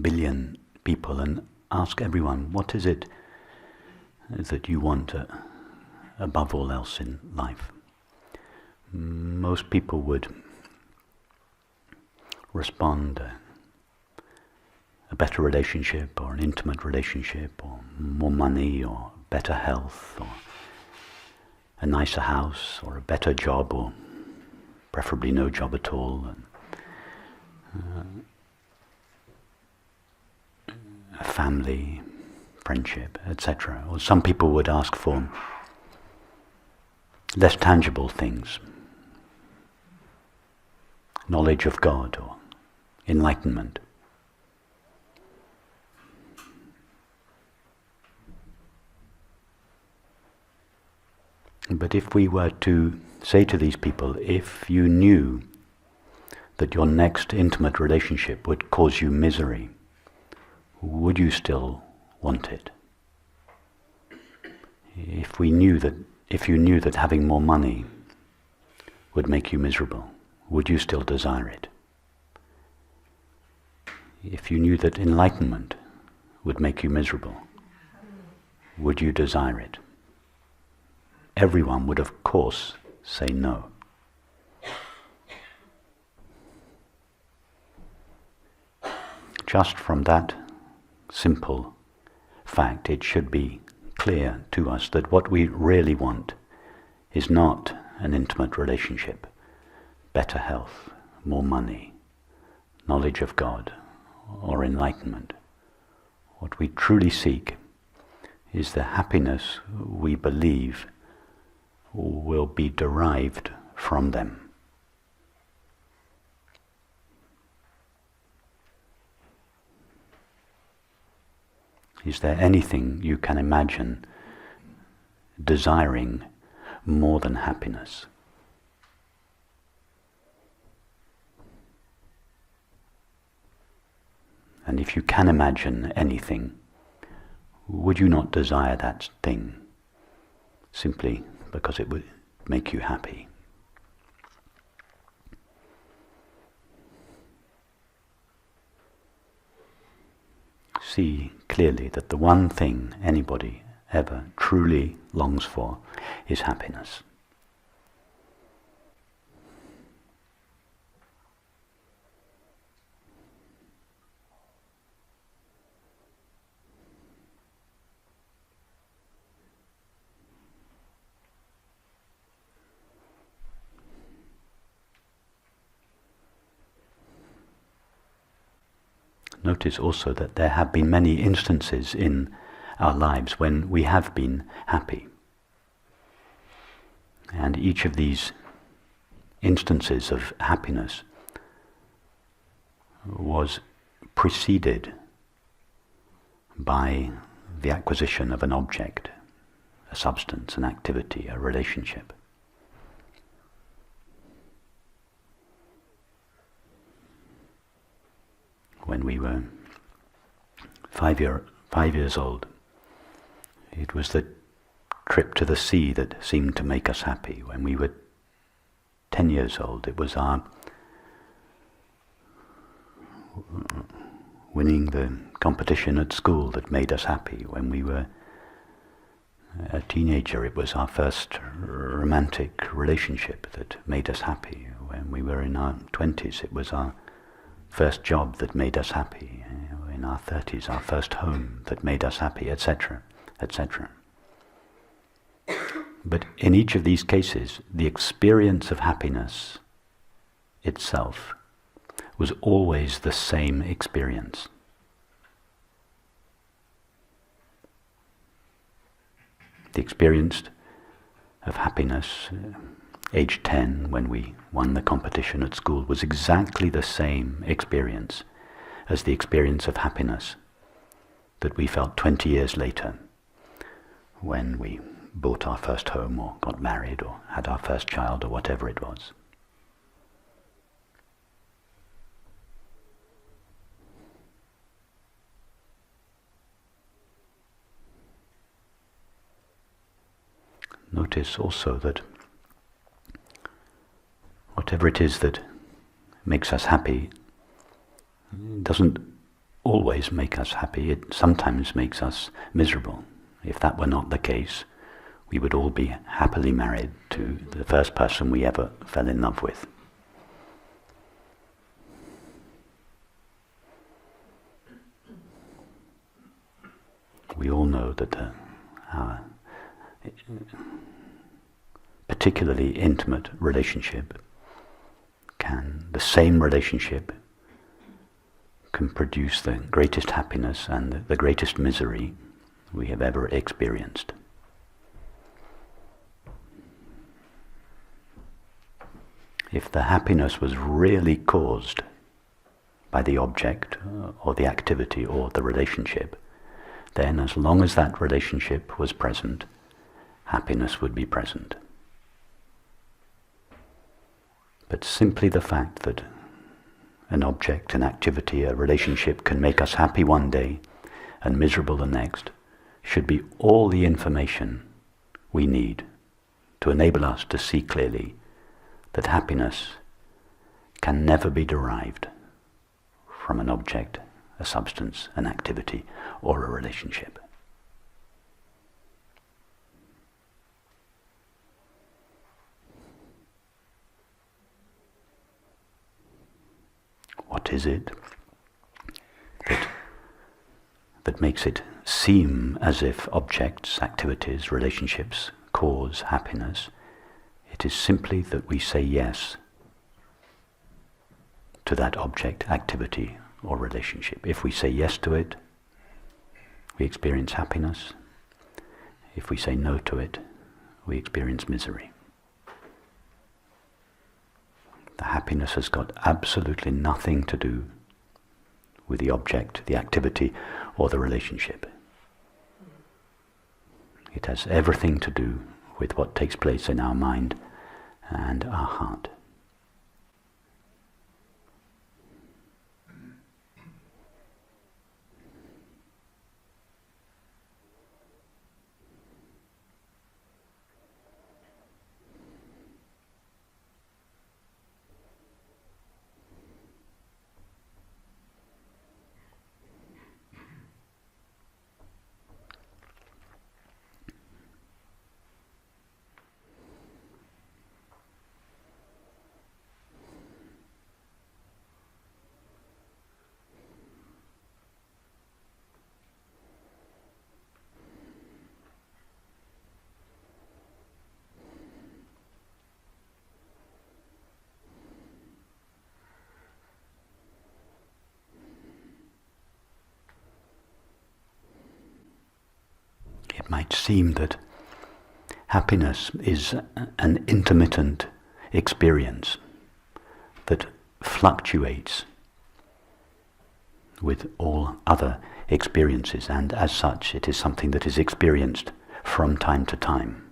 billion people and ask everyone, what is it that you want above all else in life? Most people would respond a better relationship, or an intimate relationship, or more money, or better health, or a nicer house, or a better job, or preferably no job at all, and, a family, friendship, etc. Or some people would ask for less tangible things, knowledge of God or enlightenment. But if we were to say to these people, if you knew that your next intimate relationship would cause you misery, would you still want it? If you knew that having more money would make you miserable, would you still desire it? If you knew that enlightenment would make you miserable, would you desire it? Everyone would, of course, say no. Just from that simple fact, it should be clear to us that what we really want is not an intimate relationship, better health, more money, knowledge of God, or enlightenment. What we truly seek is the happiness we believe will be derived from them. Is there anything you can imagine desiring more than happiness? And if you can imagine anything, would you not desire that thing simply because it would make you happy? See clearly that the one thing anybody ever truly longs for is happiness. Notice also that there have been many instances in our lives when we have been happy. And each of these instances of happiness was preceded by the acquisition of an object, a substance, an activity, a relationship. When we were 5 years old, it was the trip to the sea that seemed to make us happy. When we were 10 years old, it was our winning the competition at school that made us happy. When we were a teenager, it was our first romantic relationship that made us happy. When we were in our 20s, it was our first job that made us happy. In our 30s, our first home that made us happy, etc., etc. But in each of these cases, the experience of happiness itself was always the same experience. The experience of happiness, age 10, when we won the competition at school, was exactly the same experience as the experience of happiness that we felt 20 years later when we bought our first home or got married or had our first child or whatever it was. Notice also that whatever it is that makes us happy doesn't always make us happy. It sometimes makes us miserable. If that were not the case, we would all be happily married to the first person we ever fell in love with. We all know that our particularly intimate relationship the same relationship can produce the greatest happiness and the greatest misery we have ever experienced. If the happiness was really caused by the object or the activity or the relationship, then as long as that relationship was present, happiness would be present. But simply the fact that an object, an activity, a relationship can make us happy one day and miserable the next should be all the information we need to enable us to see clearly that happiness can never be derived from an object, a substance, an activity, or a relationship. What is it that makes it seem as if objects, activities, relationships cause happiness? It is simply that we say yes to that object, activity, or relationship. If we say yes to it, we experience happiness. If we say no to it, we experience misery. The happiness has got absolutely nothing to do with the object, the activity, or the relationship. It has everything to do with what takes place in our mind and our heart. It might seem that happiness is an intermittent experience that fluctuates with all other experiences, and as such it is something that is experienced from time to time.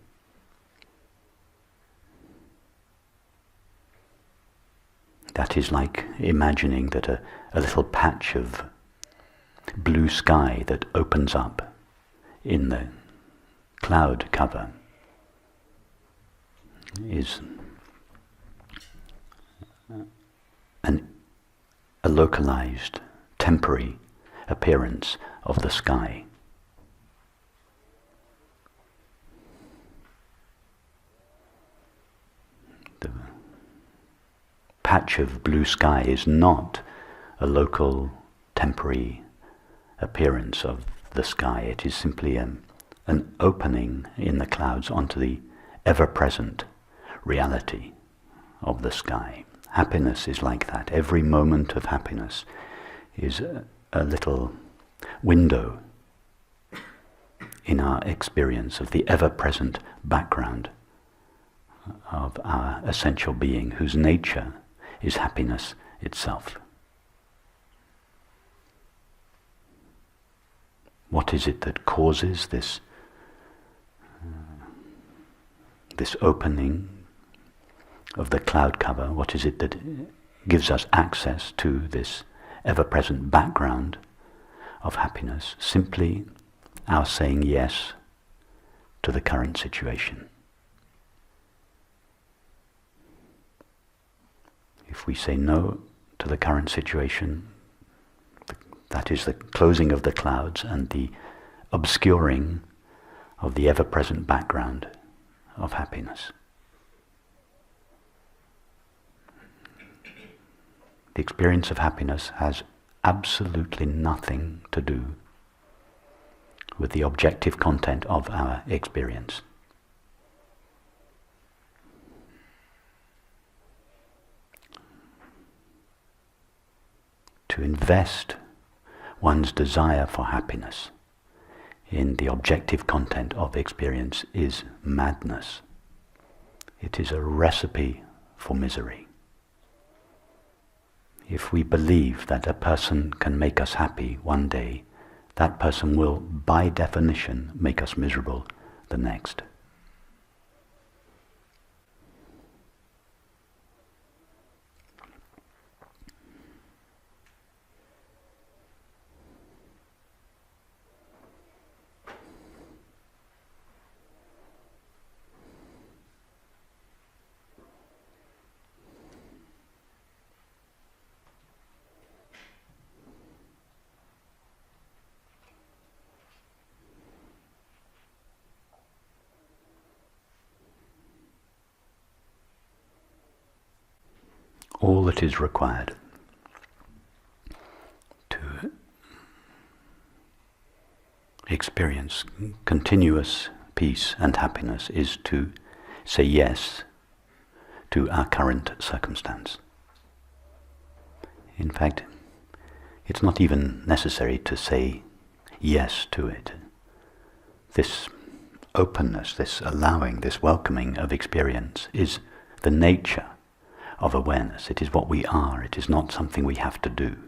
That is like imagining that a little patch of blue sky that opens up in the cloud cover is a localized, temporary appearance of the sky. The patch of blue sky is not a local, temporary appearance of the sky. It is simply an opening in the clouds onto the ever-present reality of the sky. Happiness is like that. Every moment of happiness is a little window in our experience of the ever-present background of our essential being, whose nature is happiness itself. What is it that causes this opening of the cloud cover? What is it that gives us access to this ever-present background of happiness? Simply our saying yes to the current situation. If we say no to the current situation, that It is the closing of the clouds and the obscuring of the ever-present background of happiness. The experience of happiness has absolutely nothing to do with the objective content of our experience. To invest one's desire for happiness in the objective content of experience is madness. It is a recipe for misery. If we believe that a person can make us happy one day, that person will, by definition, make us miserable the next. All that is required to experience continuous peace and happiness is to say yes to our current circumstance. In fact, it's not even necessary to say yes to it. This openness, this allowing, this welcoming of experience is the nature of awareness. It is what we are. It is not something we have to do.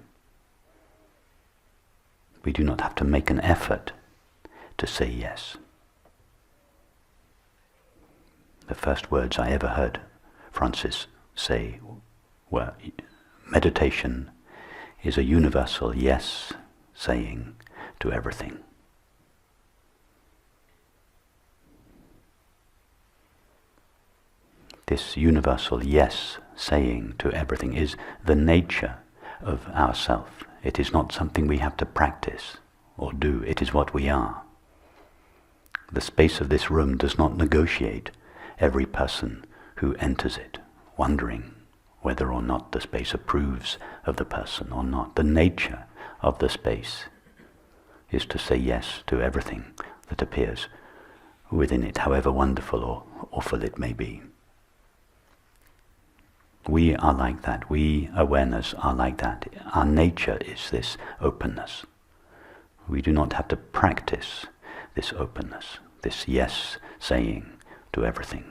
We do not have to make an effort to say yes. The first words I ever heard Francis say were, meditation is a universal yes saying to everything. This universal yes saying to everything is the nature of ourself. It is not something we have to practice or do. It is what we are. The space of this room does not negotiate every person who enters it, wondering whether or not the space approves of the person or not. The nature of the space is to say yes to everything that appears within it, however wonderful or awful it may be. We are like that. We, awareness, are like that. Our nature is this openness. We do not have to practice this openness, this yes saying to everything.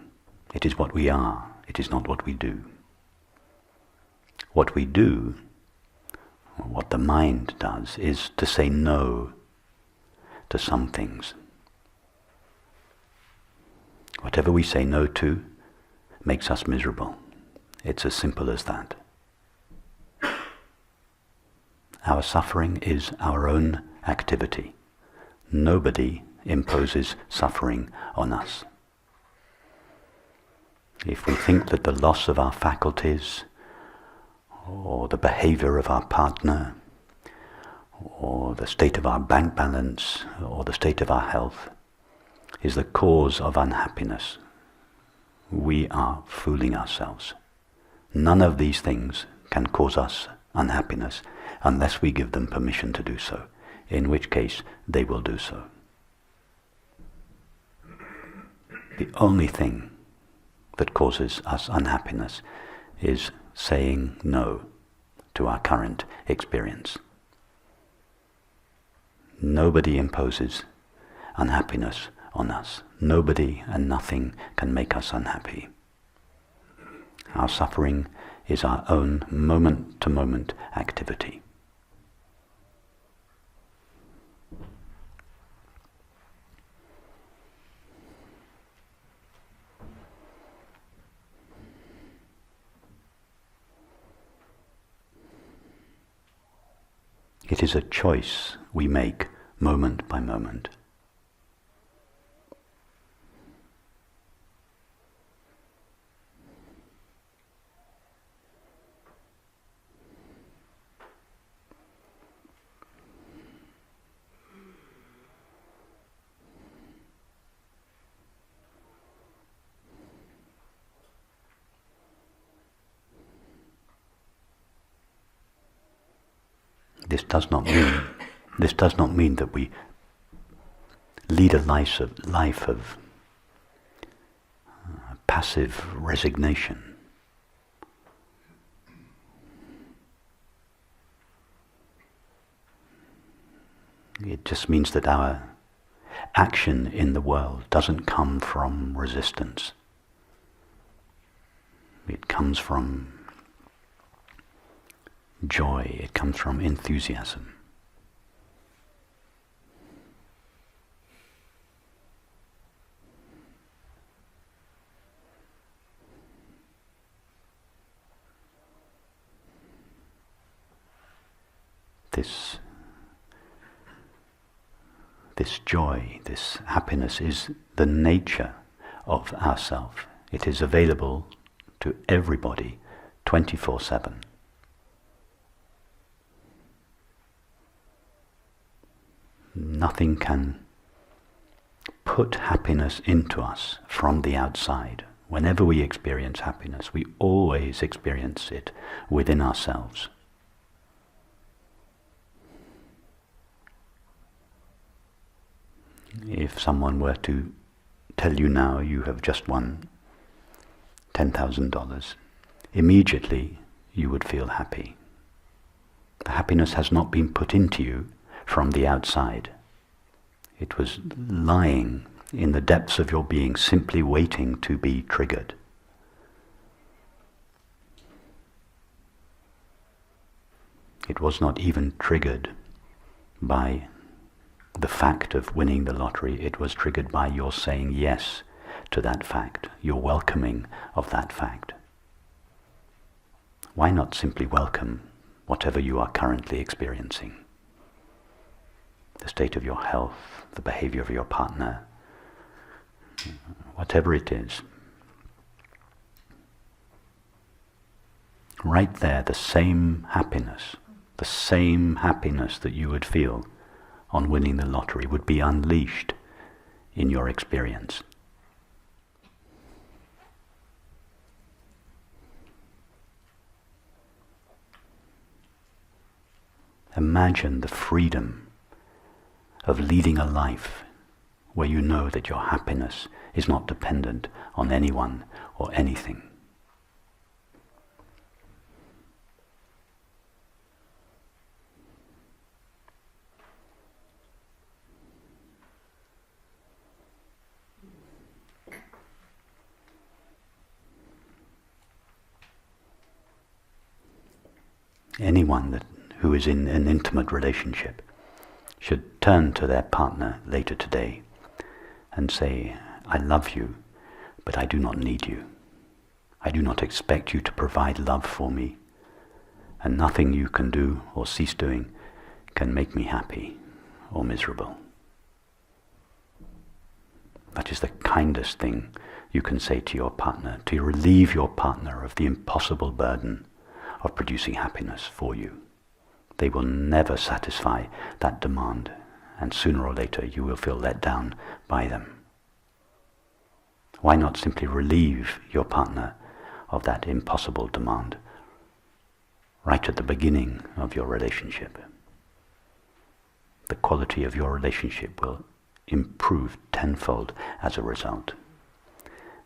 It is what we are. It is not what we do. What we do, what the mind does, is to say no to some things. Whatever we say no to makes us miserable. It's as simple as that. Our suffering is our own activity. Nobody imposes suffering on us. If we think that the loss of our faculties, or the behavior of our partner, or the state of our bank balance, or the state of our health, is the cause of unhappiness, we are fooling ourselves. None of these things can cause us unhappiness unless we give them permission to do so, in which case they will do so. The only thing that causes us unhappiness is saying no to our current experience. Nobody imposes unhappiness on us. Nobody and nothing can make us unhappy. Our suffering is our own moment-to-moment activity. It is a choice we make moment by moment. This does not mean that we lead a life of passive resignation. It just means that our action in the world doesn't come from resistance. It comes from joy, it comes from enthusiasm. This joy, this happiness is the nature of ourself. It is available to everybody 24/7. Nothing can put happiness into us from the outside. Whenever we experience happiness, we always experience it within ourselves. If someone were to tell you now you have just won $10,000, immediately you would feel happy. The happiness has not been put into you from the outside. It was lying in the depths of your being, simply waiting to be triggered. It was not even triggered by the fact of winning the lottery. It was triggered by your saying yes to that fact, your welcoming of that fact. Why not simply welcome whatever you are currently experiencing? The state of your health, the behavior of your partner, whatever it is. Right there, the same happiness that you would feel on winning the lottery would be unleashed in your experience. Imagine the freedom of leading a life where you know that your happiness is not dependent on anyone or anything. Anyone who is in an intimate relationship should turn to their partner later today and say, I love you, but I do not need you. I do not expect you to provide love for me, and nothing you can do or cease doing can make me happy or miserable. That is the kindest thing you can say to your partner, to relieve your partner of the impossible burden of producing happiness for you. They will never satisfy that demand, and sooner or later you will feel let down by them. Why not simply relieve your partner of that impossible demand right at the beginning of your relationship? The quality of your relationship will improve tenfold as a result.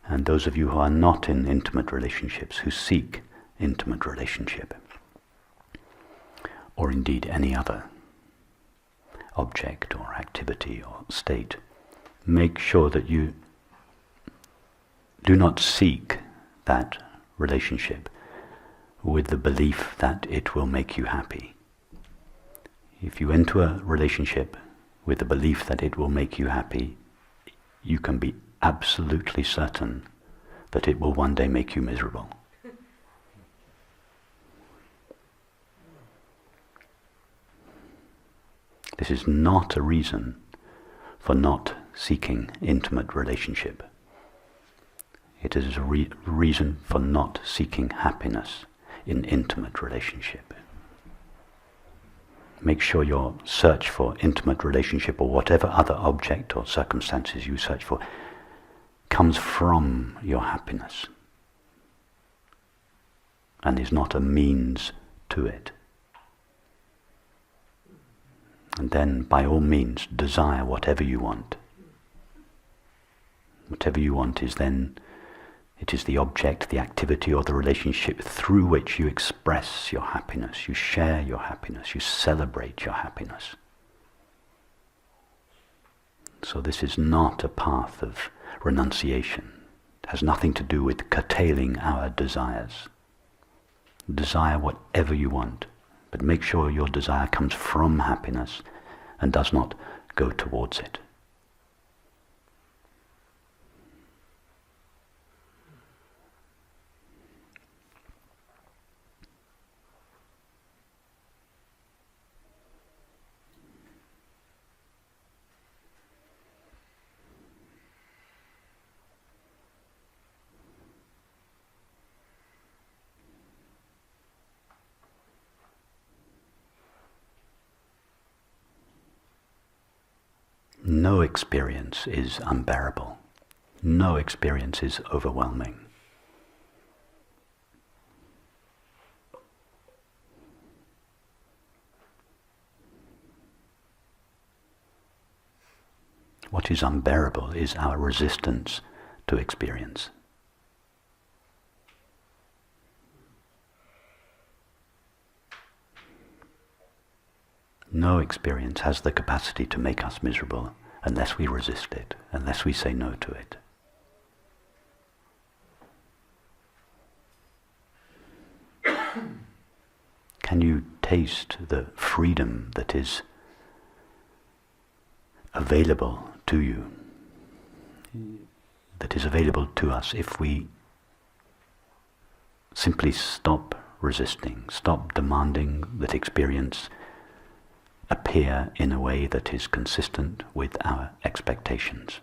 And those of you who are not in intimate relationships, who seek intimate relationship, or indeed any other object or activity or state, make sure that you do not seek that relationship with the belief that it will make you happy. If you enter a relationship with the belief that it will make you happy, you can be absolutely certain that it will one day make you miserable. This is not a reason for not seeking intimate relationship. It is a reason for not seeking happiness in intimate relationship. Make sure your search for intimate relationship, or whatever other object or circumstances you search for, comes from your happiness and is not a means to it. And then, by all means, desire whatever you want. Whatever you want is then, it is the object, the activity or the relationship through which you express your happiness, you share your happiness, you celebrate your happiness. So this is not a path of renunciation. It has nothing to do with curtailing our desires. Desire whatever you want, but make sure your desire comes from happiness and does not go towards it. No experience is unbearable. No experience is overwhelming. What is unbearable is our resistance to experience. No experience has the capacity to make us miserable unless we resist it, unless we say no to it. Can you taste the freedom that is available to you, that is available to us if we simply stop resisting, stop demanding that experience appear in a way that is consistent with our expectations?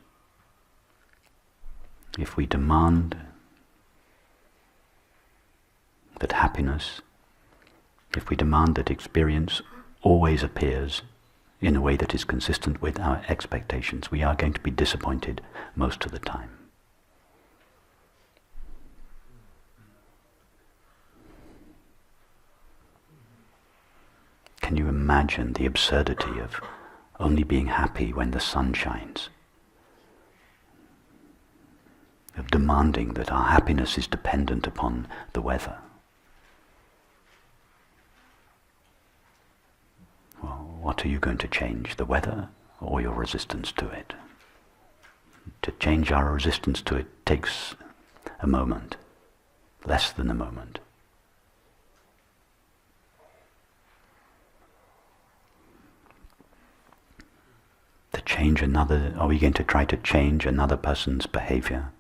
If we demand that happiness, if we demand that experience always appears in a way that is consistent with our expectations, we are going to be disappointed most of the time. Can you imagine the absurdity of only being happy when the sun shines? Of demanding that our happiness is dependent upon the weather? Well, what are you going to change, the weather or your resistance to it? To change our resistance to it takes a moment, less than a moment. Are we going to try to change another person's behavior,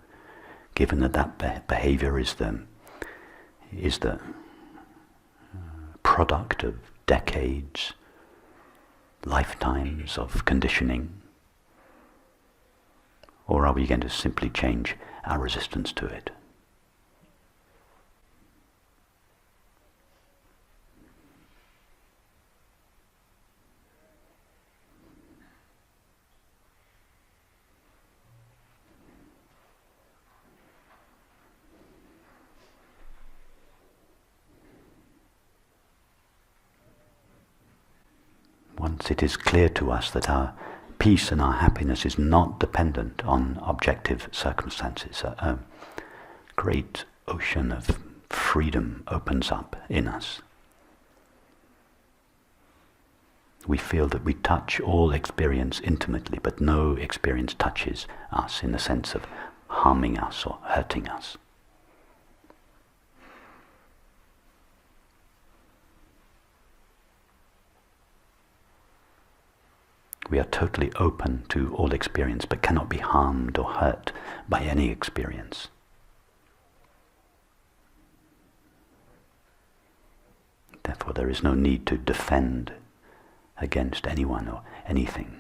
given that that behavior is the product of decades, lifetimes of conditioning? Or are we going to simply change our resistance to it? Once it is clear to us that our peace and our happiness is not dependent on objective circumstances, a great ocean of freedom opens up in us. We feel that we touch all experience intimately, but no experience touches us in the sense of harming us or hurting us. We are totally open to all experience, but cannot be harmed or hurt by any experience. Therefore, there is no need to defend against anyone or anything.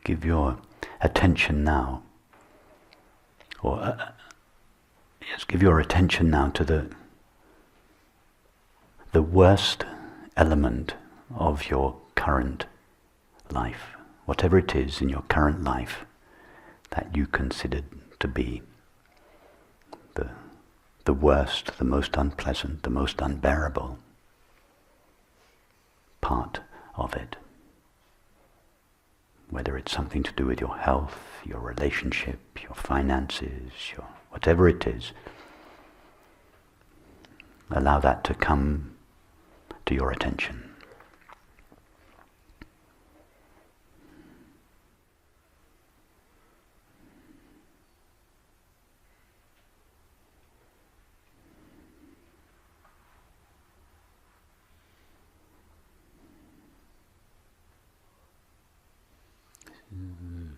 give your attention now, give your attention now to the worst element of your current life, whatever it is in your current life that you consider to be the worst, the most unpleasant, the most unbearable part of it. Whether it's something to do with your health, your relationship, your finances, whatever it is, allow that to come to your attention.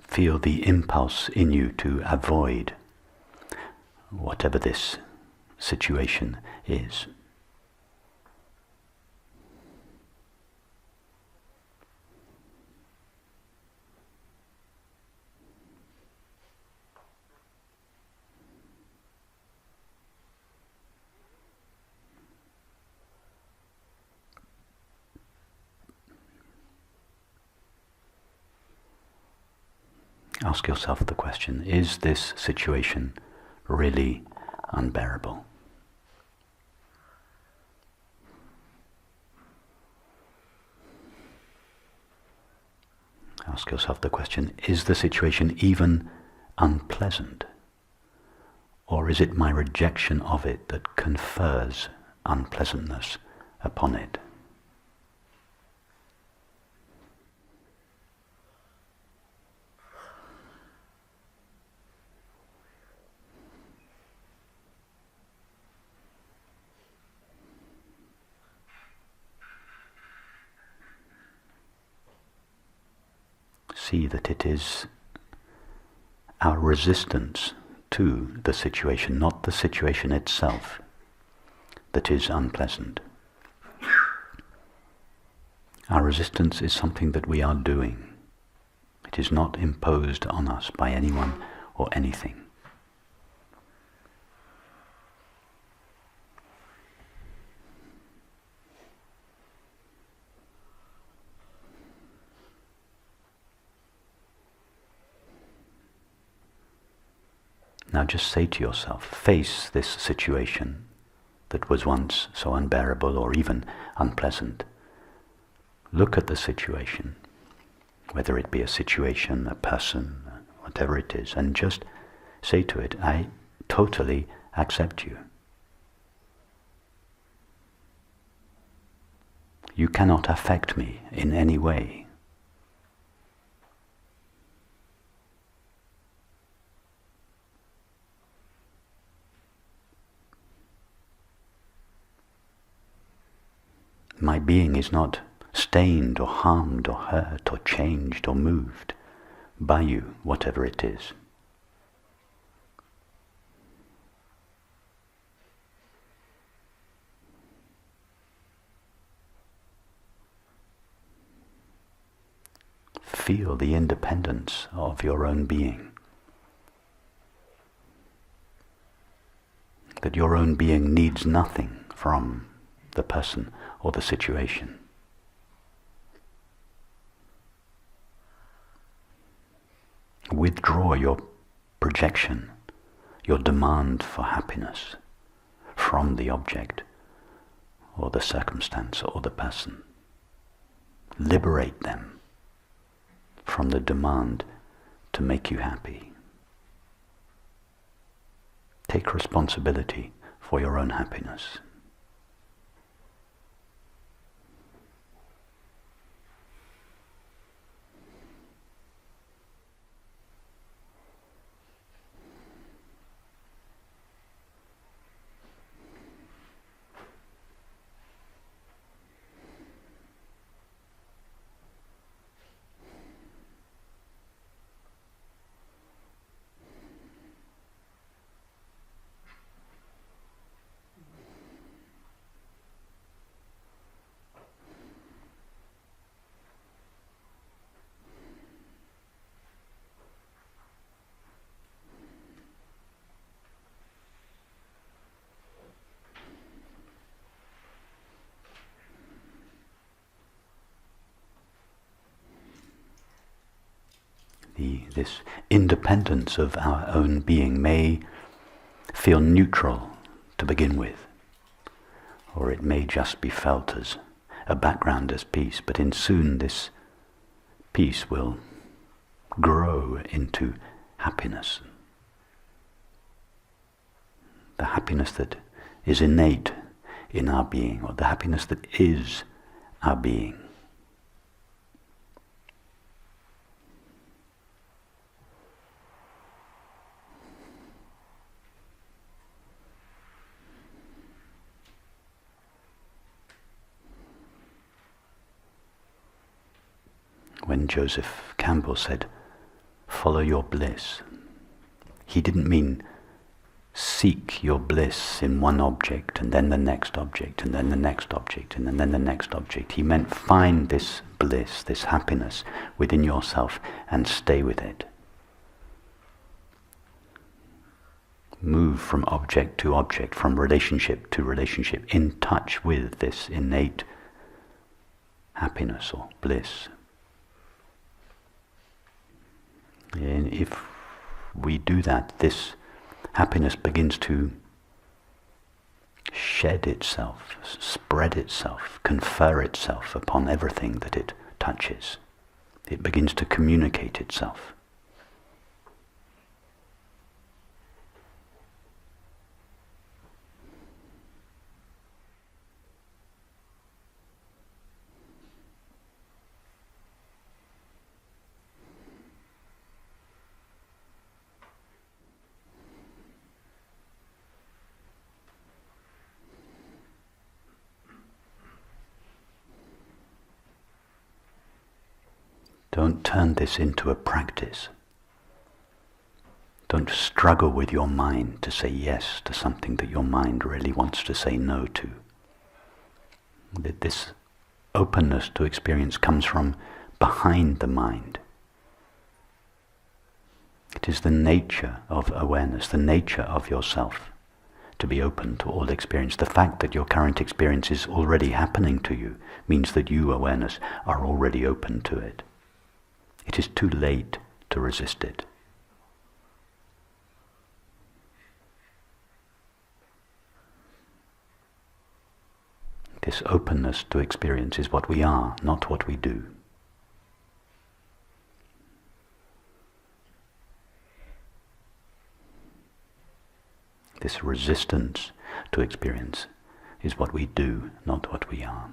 Feel the impulse in you to avoid whatever this situation is. Ask yourself the question, is this situation really unbearable? Ask yourself the question, is the situation even unpleasant? Or is it my rejection of it that confers unpleasantness upon it? See that it is our resistance to the situation, not the situation itself, that is unpleasant. Our resistance is something that we are doing. It is not imposed on us by anyone or anything. Now just say to yourself, face this situation that was once so unbearable or even unpleasant. Look at the situation, whether it be a situation, a person, whatever it is, and just say to it, I totally accept you. You cannot affect me in any way. My being is not stained or harmed or hurt or changed or moved by you, whatever it is. Feel the independence of your own being. That your own being needs nothing from the person or the situation. Withdraw your projection, your demand for happiness from the object or the circumstance or the person. Liberate them from the demand to make you happy. Take responsibility for your own happiness. this independence of our own being may feel neutral to begin with, or it may just be felt as a background as peace, but soon this peace will grow into happiness. The happiness that is innate in our being, or the happiness that is our being. When Joseph Campbell said, "Follow your bliss," he didn't mean seek your bliss in one object and then the next object and then the next object and then the next object. He meant find this bliss, this happiness within yourself and stay with it. Move from object to object, from relationship to relationship, in touch with this innate happiness or bliss. And if we do that, this happiness begins to shed itself, spread itself, confer itself upon everything that it touches. It begins to communicate itself. Don't turn this into a practice. Don't struggle with your mind to say yes to something that your mind really wants to say no to. This openness to experience comes from behind the mind. It is the nature of awareness, the nature of yourself, to be open to all experience. The fact that your current experience is already happening to you means that you, awareness, are already open to it. It is too late to resist it. This openness to experience is what we are, not what we do. This resistance to experience is what we do, not what we are.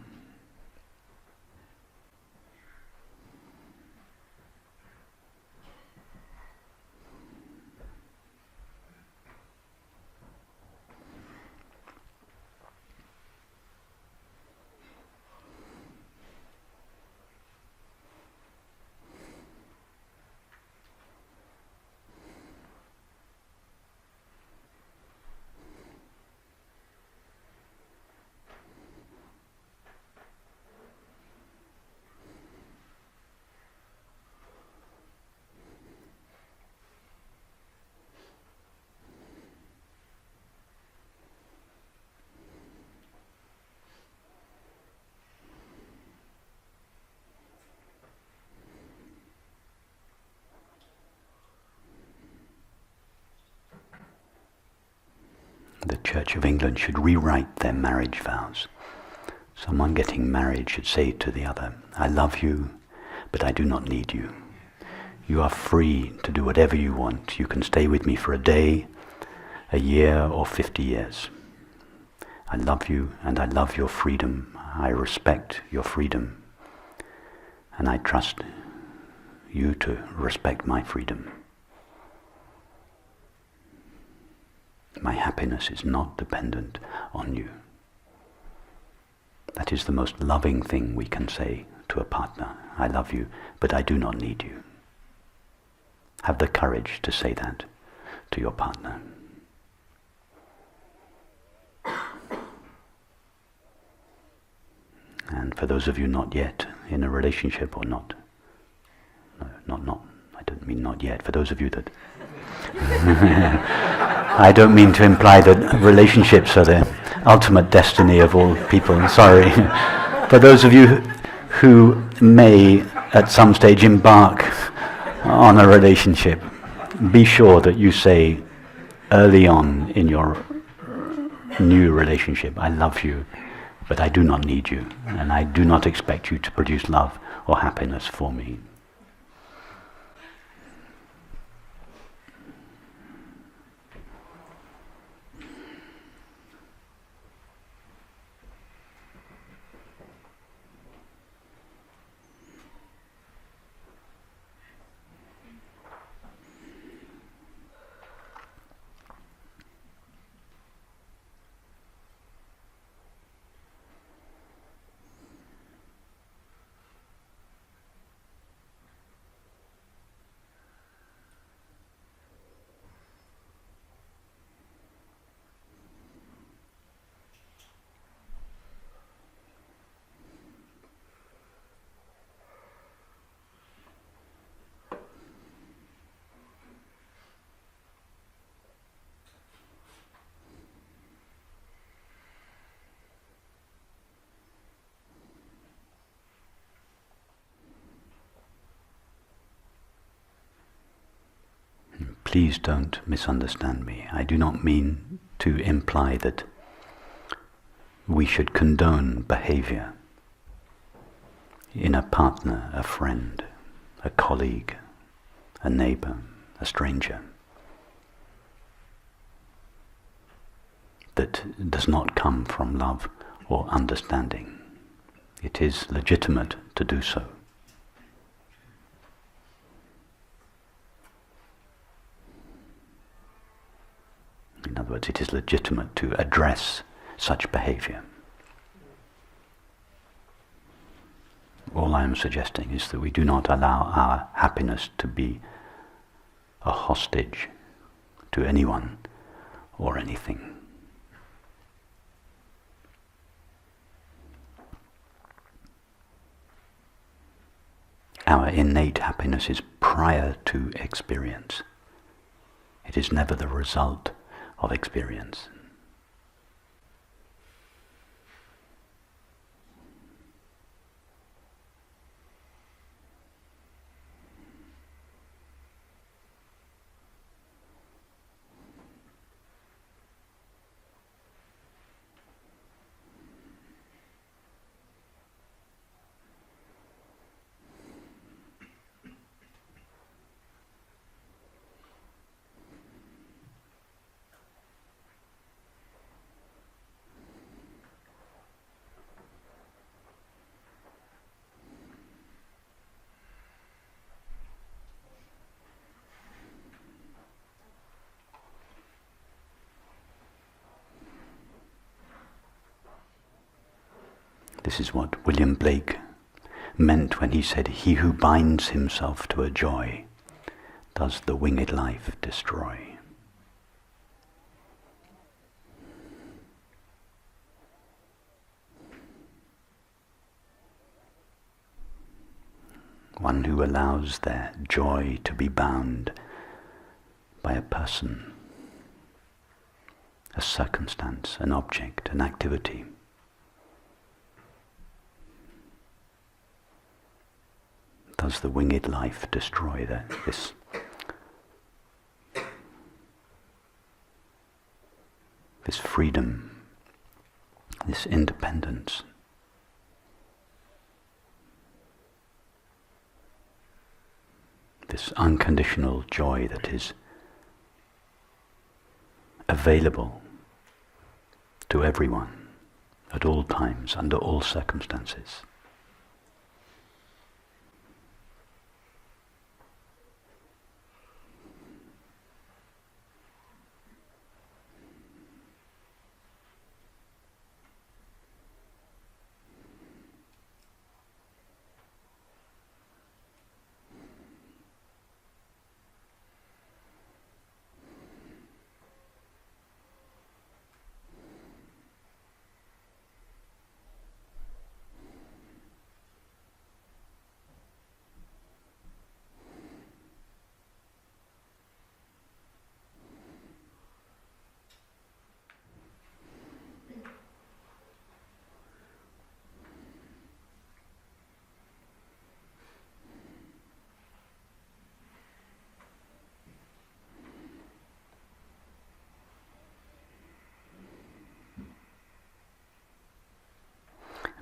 The Church of England should rewrite their marriage vows. Someone getting married should say to the other, "I love you, but I do not need you. You are free to do whatever you want. You can stay with me for a day, a year, or 50 years. I love you, and I love your freedom. I respect your freedom, and I trust you to respect my freedom. My happiness is not dependent on you." That is the most loving thing we can say to a partner. I love you, but I do not need you. Have the courage to say that to your partner. And for those of you not yet in a relationship, or not, I don't mean not yet, for those of you that I don't mean to imply that relationships are the ultimate destiny of all people, sorry. For those of you who may at some stage embark on a relationship, be sure that you say early on in your new relationship, I love you, but I do not need you, and I do not expect you to produce love or happiness for me. Please don't misunderstand me. I do not mean to imply that we should condone behavior in a partner, a friend, a colleague, a neighbor, a stranger, that does not come from love or understanding. It is legitimate to do so. In other words, it is legitimate to address such behavior. All I am suggesting is that we do not allow our happiness to be a hostage to anyone or anything. Our innate happiness is prior to experience. It is never the result of experience. This is what William Blake meant when he said, "He who binds himself to a joy does the winged life destroy." One who allows their joy to be bound by a person, a circumstance, an object, an activity, does the winged life destroy this freedom, this independence, this unconditional joy that is available to everyone at all times, under all circumstances.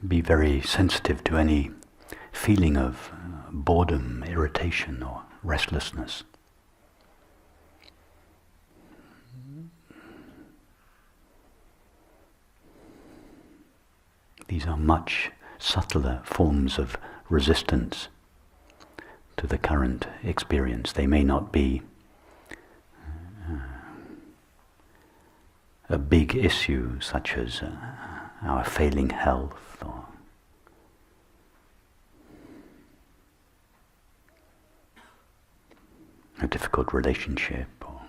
be very sensitive to any feeling of boredom, irritation, or restlessness. These are much subtler forms of resistance to the current experience. They may not be a big issue such as our failing health or a difficult relationship or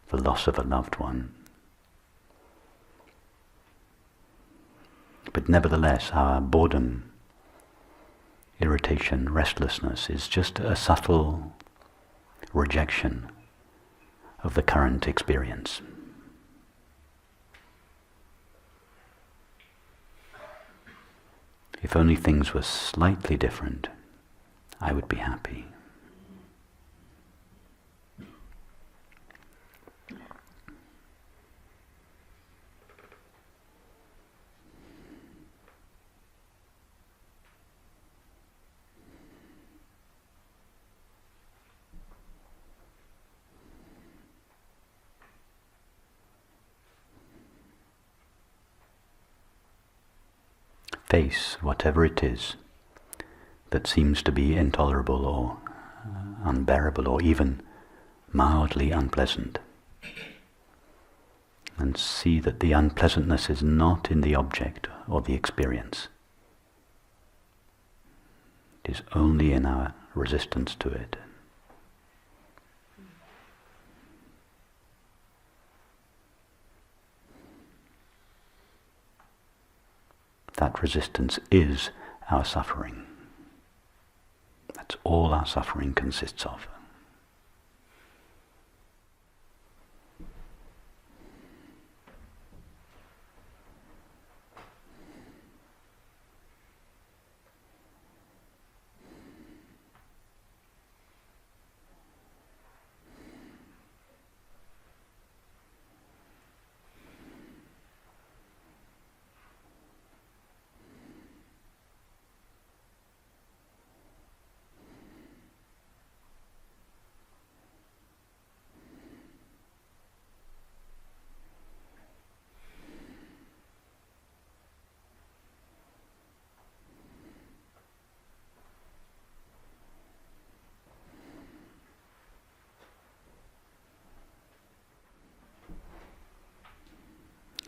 the loss of a loved one. But nevertheless, our boredom, irritation, restlessness is just a subtle rejection of the current experience. If only things were slightly different, I would be happy. Face whatever it is that seems to be intolerable or unbearable or even mildly unpleasant. And see that the unpleasantness is not in the object or the experience. It is only in our resistance to it. That resistance is our suffering. That's all our suffering consists of.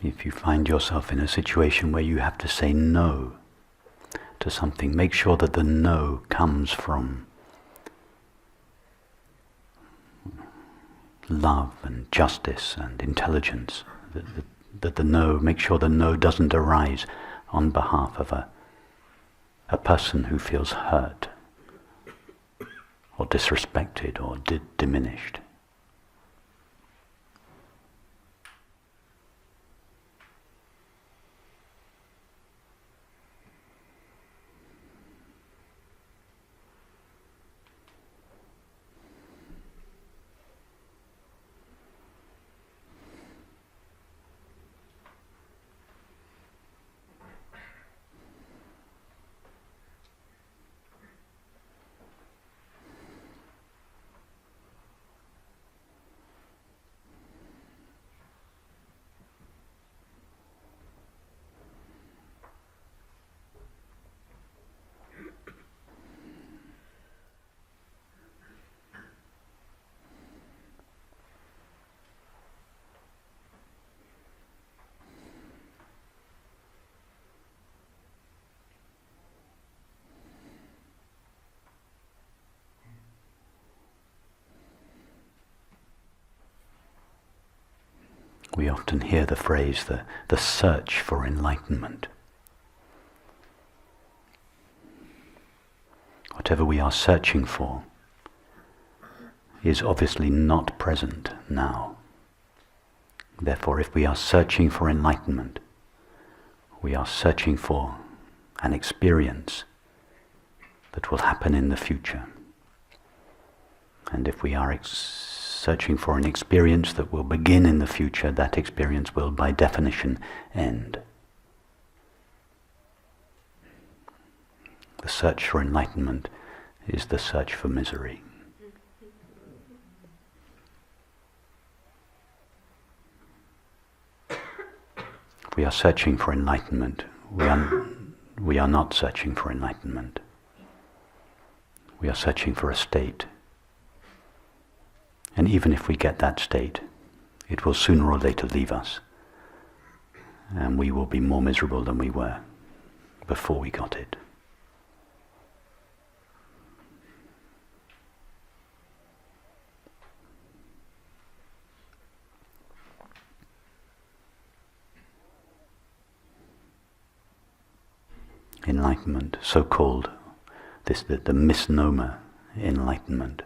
If you find yourself in a situation where you have to say no to something, make sure that the no comes from love and justice and intelligence. That the no, make sure the no doesn't arise on behalf of a person who feels hurt or disrespected or diminished. We often hear the phrase, the search for enlightenment. Whatever we are searching for is obviously not present now. Therefore, if we are searching for enlightenment, we are searching for an experience that will happen in the future. And if we are searching for an experience that will begin in the future, that experience will by definition end. The search for enlightenment is the search for misery. We are searching for enlightenment. We are not searching for enlightenment. We are searching for a state. And even if we get that state, it will sooner or later leave us. And we will be more miserable than we were before we got it. Enlightenment, so-called, the misnomer enlightenment,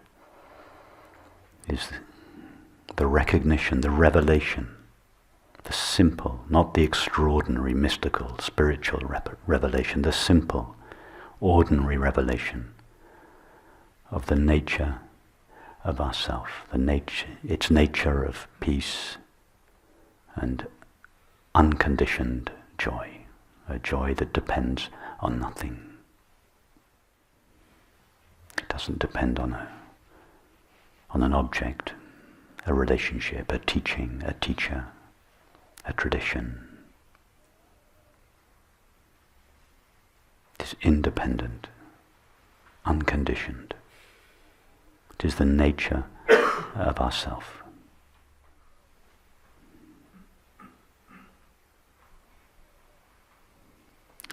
is the recognition, the revelation, the simple, not the extraordinary, mystical, spiritual revelation, the simple, ordinary revelation of the nature of ourself, its nature of peace and unconditioned joy, a joy that depends on nothing. It doesn't depend on an object, a relationship, a teaching, a teacher, a tradition. It is independent, unconditioned. It is the nature of ourself.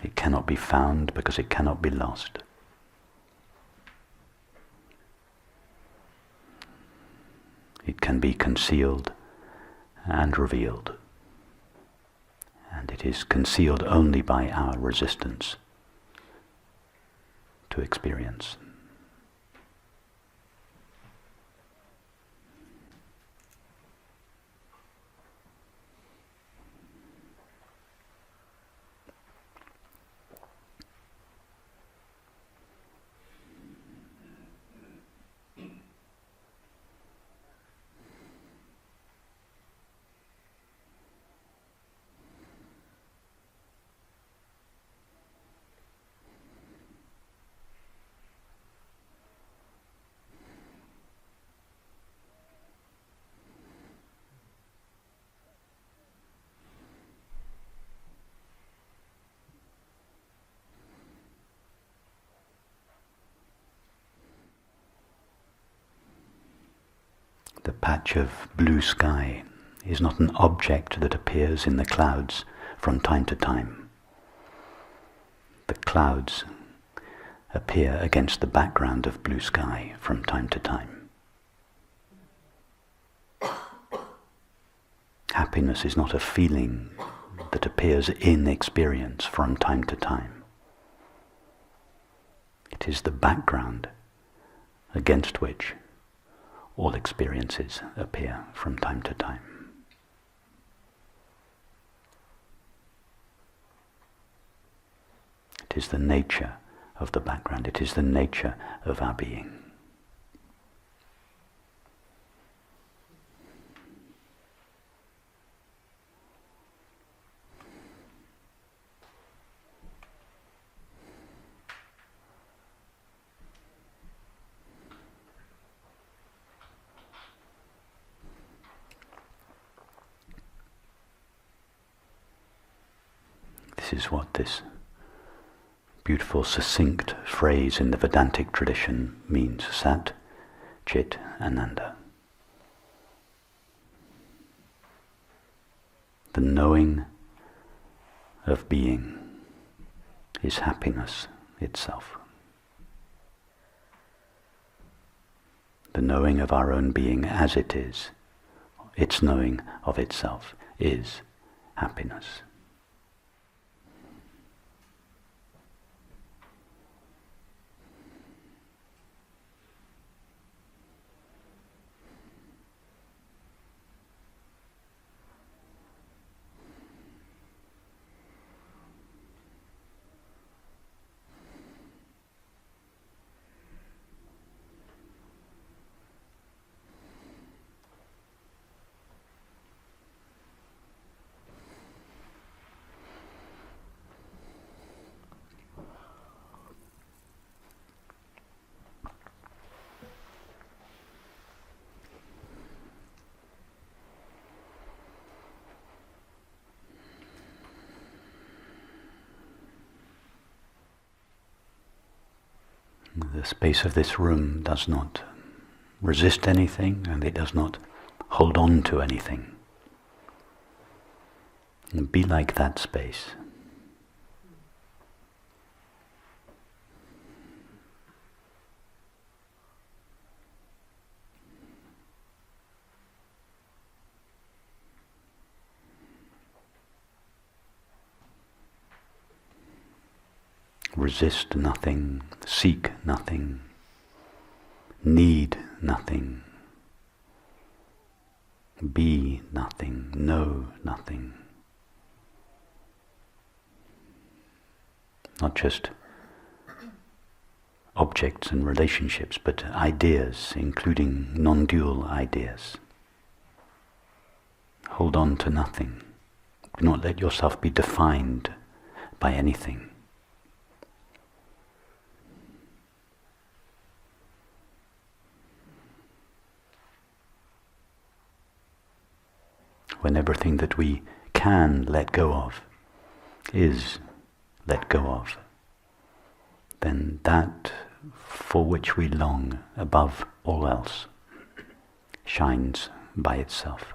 It cannot be found because it cannot be lost. It can be concealed and revealed. And it is concealed only by our resistance to experience. The patch of blue sky is not an object that appears in the clouds from time to time. The clouds appear against the background of blue sky from time to time. Happiness is not a feeling that appears in experience from time to time. It is the background against which all experiences appear from time to time. It is the nature of the background. It is the nature of our being. This is what this beautiful, succinct phrase in the Vedantic tradition means: Sat, Chit, Ananda. The knowing of being is happiness itself. The knowing of our own being as it is, its knowing of itself, is happiness. The space of this room does not resist anything, and it does not hold on to anything. And be like that space. Resist nothing, seek nothing, need nothing, be nothing, know nothing. Not just objects and relationships, but ideas, including non-dual ideas. Hold on to nothing. Do not let yourself be defined by anything. When everything that we can let go of is let go of, then that for which we long above all else shines by itself.